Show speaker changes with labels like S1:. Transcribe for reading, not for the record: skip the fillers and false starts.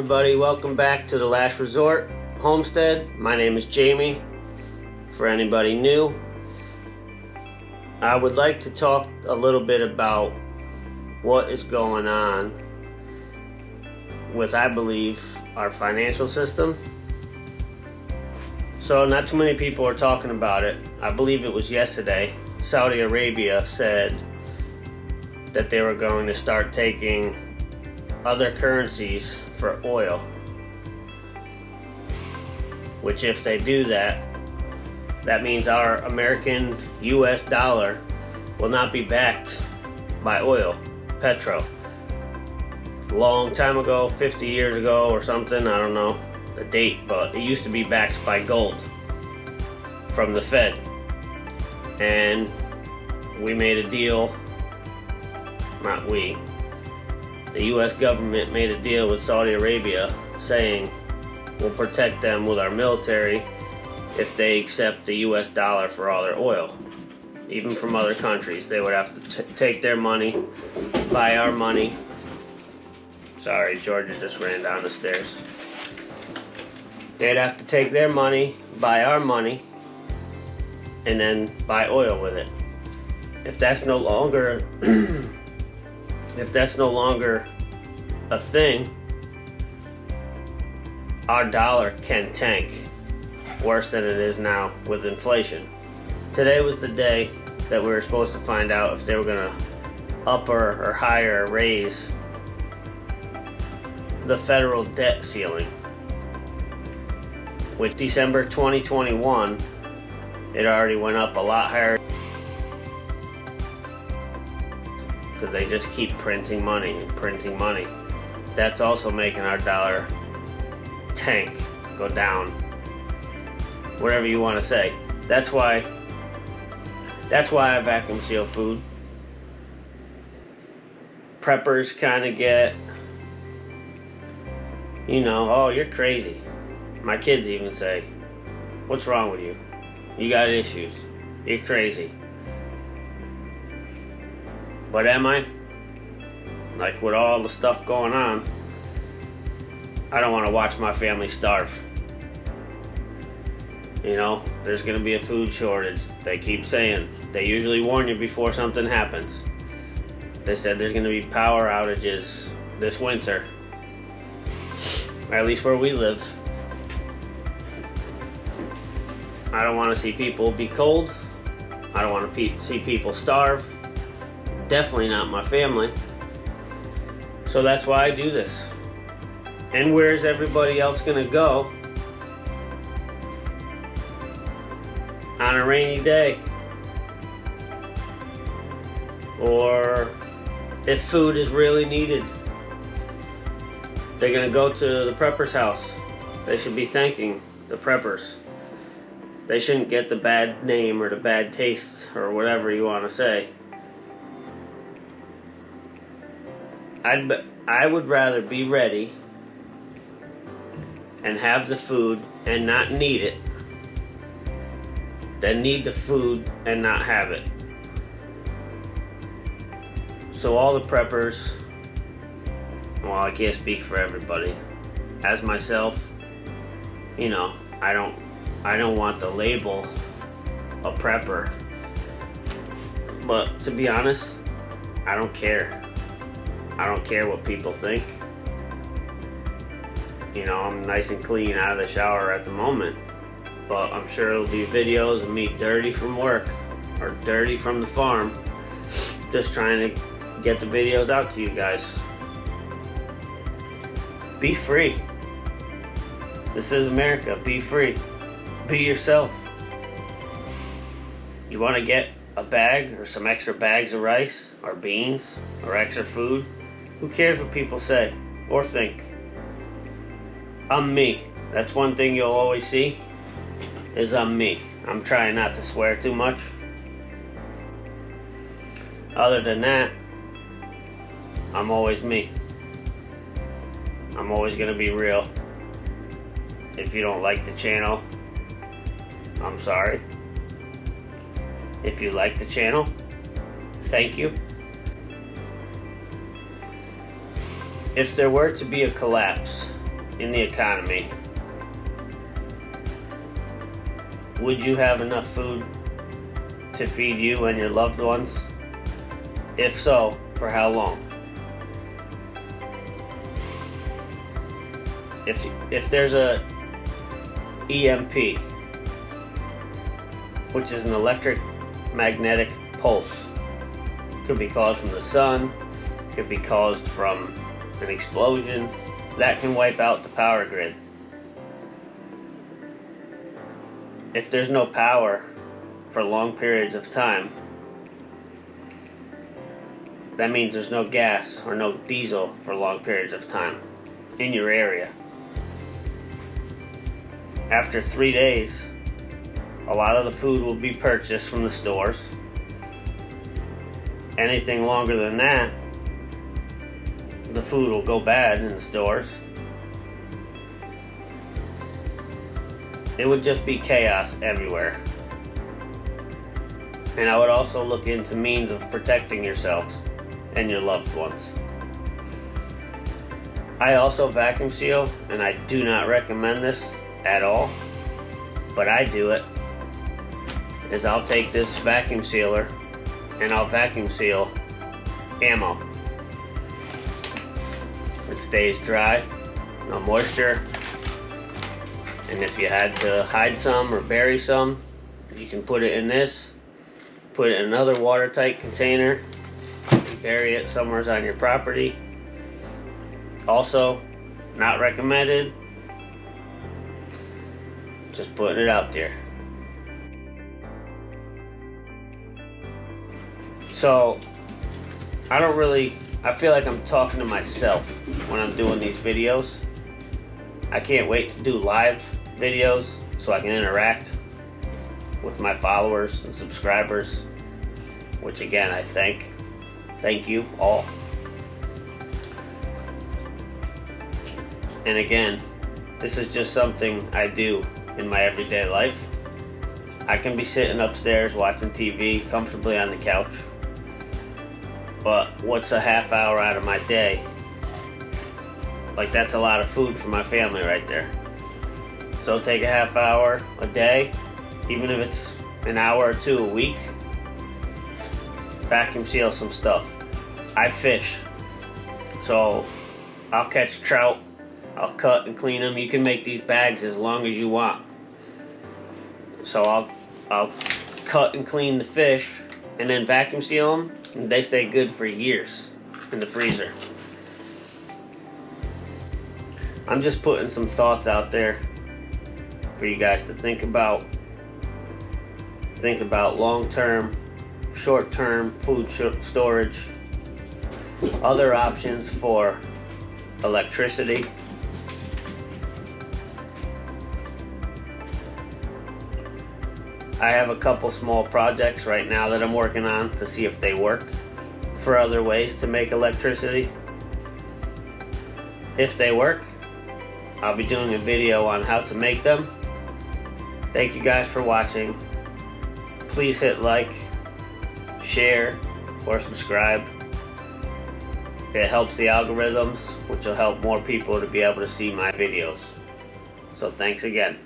S1: everybody, welcome back to the Last Resort Homestead. My name is Jamie. For anybody new, I would like to talk a little bit about what is going on with, I believe, our financial system. So not too many people are talking about it. I believe it was yesterday, Saudi Arabia said that they were going to start taking other currencies for oil, which if they do that, that means our American US dollar will not be backed by oil, petro. A long time ago, 50 years ago or something, I don't know the date, but it used to be backed by gold from the Fed. And we made a deal, not we, the US government made a deal with Saudi Arabia saying we'll protect them with our military if they accept the US dollar for all their oil. Even from other countries, they would have to take their money, buy our money. Sorry, Georgia just ran down the stairs. They'd have to take their money, buy our money, and then buy oil with it. If that's no longer a thing, our dollar can tank worse than it is now with inflation. Today was the day that we were supposed to find out if they were going to upper or higher raise the federal debt ceiling. With December 2021, it already went up a lot higher because they just keep printing money and printing money. That's also making our dollar tank, go down, whatever you want to say. That's why I vacuum seal food. Preppers kind of get, oh, you're crazy. My kids even say, what's wrong with you? You got issues. You're crazy. But am I? Like, with all the stuff going on, I don't want to watch my family starve. There's going to be a food shortage. They keep saying. They usually warn you before something happens. They said there's going to be power outages this winter. At least where we live. I don't want to see people be cold. I don't want to see people starve. Definitely not my family. So that's why I do this. And where's everybody else going to go on a rainy day? Or if food is really needed, they're going to go to the prepper's house. They should be thanking the preppers. They shouldn't get the bad name or the bad taste or whatever you want to say. I would rather be ready and have the food and not need it than need the food and not have it. So all the preppers, well, I can't speak for everybody. As myself, I don't want the label a prepper. But to be honest, I don't care. I don't care what people think. I'm nice and clean out of the shower at the moment. But I'm sure there'll be videos of me dirty from work or dirty from the farm. Just trying to get the videos out to you guys. Be free. This is America. Be free. Be yourself. You want to get a bag or some extra bags of rice or beans or extra food? Who cares what people say or think? I'm me. That's one thing you'll always see, is I'm me. I'm trying not to swear too much. Other than that, I'm always me. I'm always going to be real. If you don't like the channel, I'm sorry. If you like the channel, thank you. If there were to be a collapse in the economy, would you have enough food to feed you and your loved ones? If so, for how long? If there's a EMP, which is an electromagnetic pulse, could be caused from the sun, could be caused from an explosion, that can wipe out the power grid. If there's no power for long periods of time, that means there's no gas or no diesel for long periods of time in your area. After 3 days, a lot of the food will be purchased from the stores. Anything longer than that, the food will go bad in the stores. It would just be chaos everywhere. And I would also look into means of protecting yourselves and your loved ones. I also vacuum seal, and I do not recommend this at all, but I do it. Is I'll take this vacuum sealer and I'll vacuum seal ammo. It stays dry, no moisture, and if you had to hide some or bury some, you can put it in this, put it in another watertight container, and bury it somewhere on your property. Also, not recommended, just putting it out there. So, I feel like I'm talking to myself when I'm doing these videos. I can't wait to do live videos so I can interact with my followers and subscribers, which again, I thank you all. And again, this is just something I do in my everyday life. I can be sitting upstairs watching TV comfortably on the couch, but what's a half hour out of my day? Like, that's a lot of food for my family right there. So take a half hour a day, even if it's an hour or two a week, vacuum seal some stuff. I fish, so I'll catch trout, I'll cut and clean them. You can make these bags as long as you want. So I'll cut and clean the fish and then vacuum seal them, and they stay good for years in the freezer. I'm just putting some thoughts out there for you guys to think about. Think about long-term, short-term food storage, other options for electricity. I have a couple small projects right now that I'm working on to see if they work for other ways to make electricity. If they work, I'll be doing a video on how to make them. Thank you guys for watching. Please hit like, share, or subscribe. It helps the algorithms, which will help more people to be able to see my videos. So thanks again.